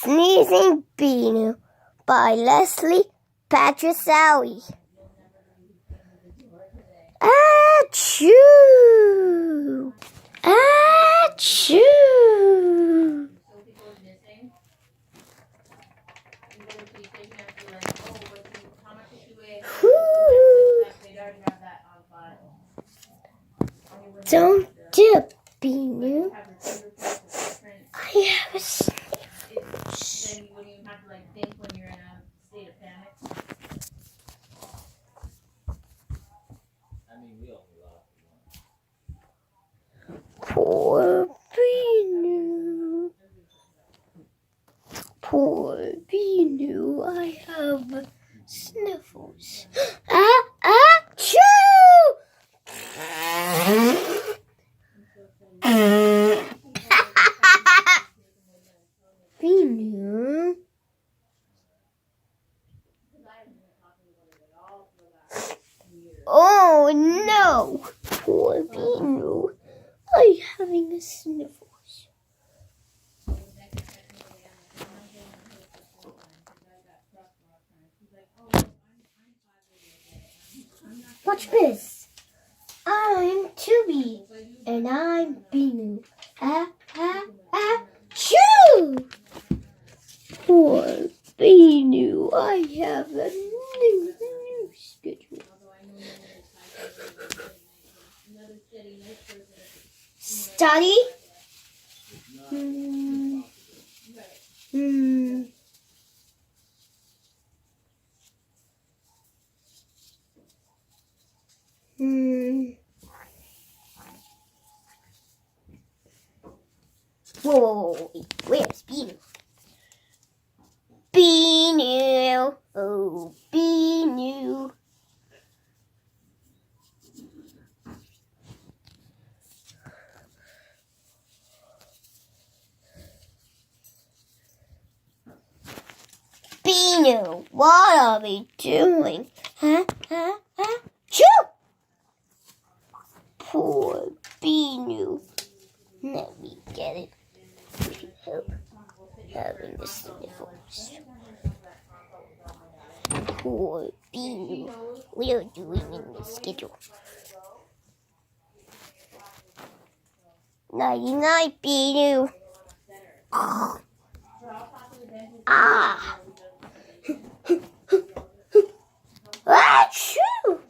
Sneezing Binoo by Leslie Patricelli. Achoo! Achoo! Don't dip, Binoo. I have a sniffles. Then you wouldn't even have to think when you're in a state of panic. We only laugh at once. Poor Binoo. Poor Binoo. I have sniffles. Achoo! Binoo. Oh no! Poor Binoo. I'm having a sniffles. Watch this. I'm Tubi, and I'm Binoo. Achoo! Poor Binoo, I have a new schedule. Study. Whoa, where's Binoo? Binoo, oh Binoo. Binoo, what are we doing? Choo! Poor Binoo. Let me get it. Help having the sniffles. Poor Binoo. We are doing in the schedule. Nighty night, Binoo. Ah. Achoo!